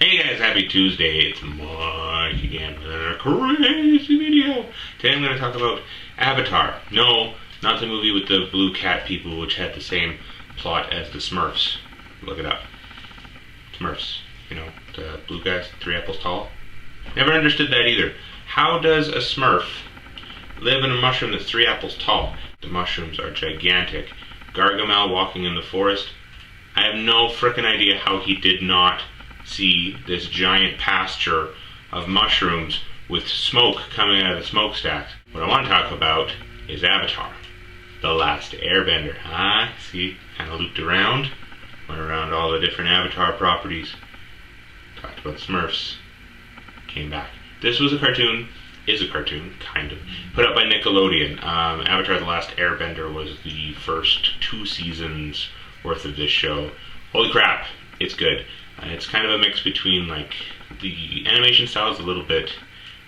Hey guys, happy Tuesday. It's Mike again with another crazy video. Today I'm going to talk about Avatar. No, not the movie with the blue cat people, which had the same plot as the Smurfs. Look it up. Smurfs. You know, the blue guys, 3 apples tall. Never understood that either. How does a Smurf live in a mushroom that's 3 apples tall? The mushrooms are gigantic. Gargamel walking in the forest. I have no frickin' idea how he did not see this giant pasture of mushrooms with smoke coming out of the smokestack. What I want to talk about is Avatar, The Last Airbender. See, kind of looped around, went around all the different Avatar properties, talked about Smurfs, came back. This was a cartoon, is a cartoon, kind of, put up by Nickelodeon. Avatar The Last Airbender was the first 2 seasons worth of this show. Holy crap, it's good. It's kind of a mix between, like, the animation style is a little bit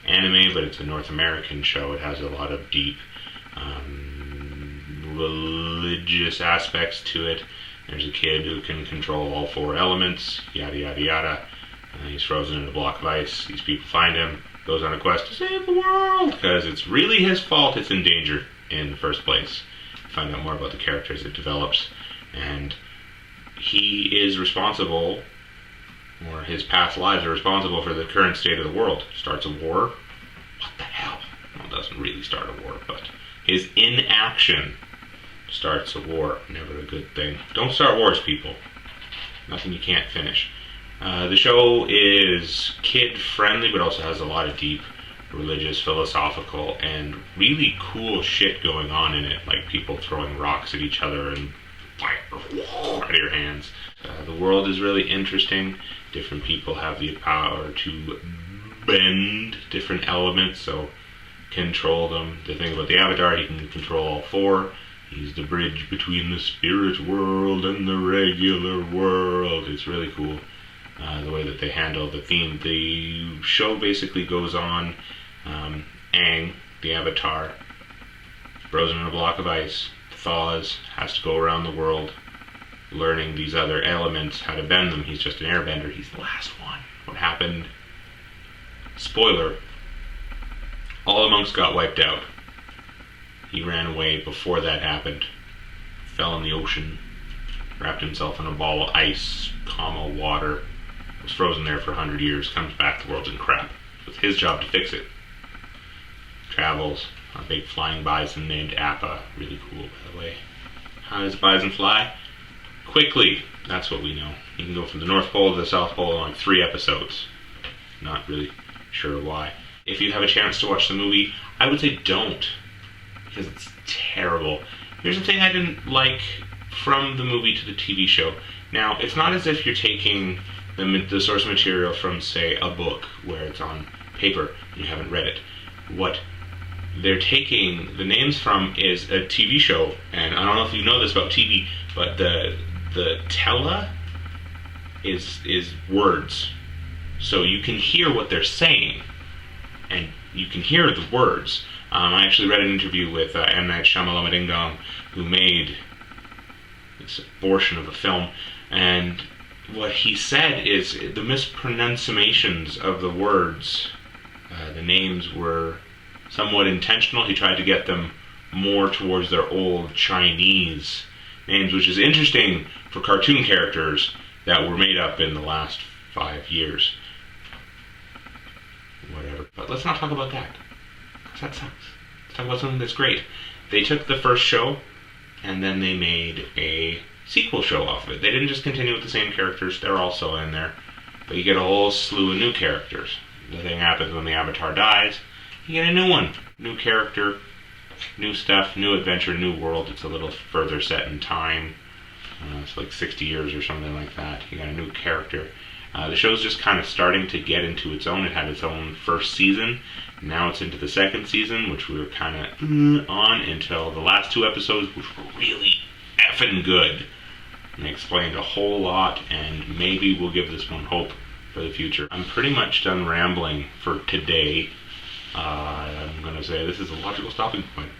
anime, but it's a North American show. It has a lot of deep religious aspects to it. There's a kid who can control all 4 elements, yada yada yada. He's frozen in a block of ice. These people find him, goes on a quest to save the world, because it's really his fault it's in danger in the first place. Find out more about the characters it develops, and he is responsible, or his past lives are responsible for the current state of the world. Starts a war. What the hell? Well, it doesn't really start a war, but his inaction starts a war. Never a good thing. Don't start wars, people. Nothing you can't finish. The show is kid-friendly, but also has a lot of deep religious, philosophical, and really cool shit going on in it, like people throwing rocks at each other and fire out of your hands. The world is really interesting. Different people have the power to bend different elements, so control them. The thing about the Avatar, he can control all 4. He's the bridge between the spirit world and the regular world. It's really cool, the way that they handle the theme. The show basically goes on. Aang, the Avatar, frozen in a block of ice, thaws, has to go around the world learning these other elements, how to bend them. He's just an airbender. He's the last one. What happened? Spoiler. All the monks got wiped out. He ran away before that happened. Fell in the ocean. Wrapped himself in a ball of ice, comma, water. Was frozen there for 100 years. Comes back, the world's in crap. It's his job to fix it. Travels on a big flying bison named Appa. Really cool, by the way. How does a bison fly? Quickly. That's what we know. You can go from the North Pole to the South Pole in like 3 episodes. Not really sure why. If you have a chance to watch the movie, I would say don't, because it's terrible. Here's the thing I didn't like from the movie to the TV show. Now, it's not as if you're taking the source material from, say, a book where it's on paper and you haven't read it. What they're taking the names from is a TV show, and I don't know if you know this about TV, but the tela is words, so you can hear what they're saying, and you can hear the words. I actually read an interview with M. Night Shyamalan, who made this abortion of a film, and what he said is the mispronunciations of the words, the names were somewhat intentional. He tried to get them more towards their old Chinese names, which is interesting for cartoon characters that were made up in the last 5 years. Whatever. But let's not talk about that, because that sucks. Let's talk about something that's great. They took the first show, and then they made a sequel show off of it. They didn't just continue with the same characters, they're also in there, but you get a whole slew of new characters. The thing happens when the Avatar dies, you get a new one. New character, new stuff, new adventure, new world. It's a little further set in time. It's like 60 years or something like that. You got a new character. The show's just kind of starting to get into its own. It had its own first season. Now it's into the 2nd season, which we were kind of on until the last 2 episodes, which were really effing good. And they explained a whole lot, and maybe we'll give this one hope for the future. I'm pretty much done rambling for today. I'm going to say this is a logical stopping point.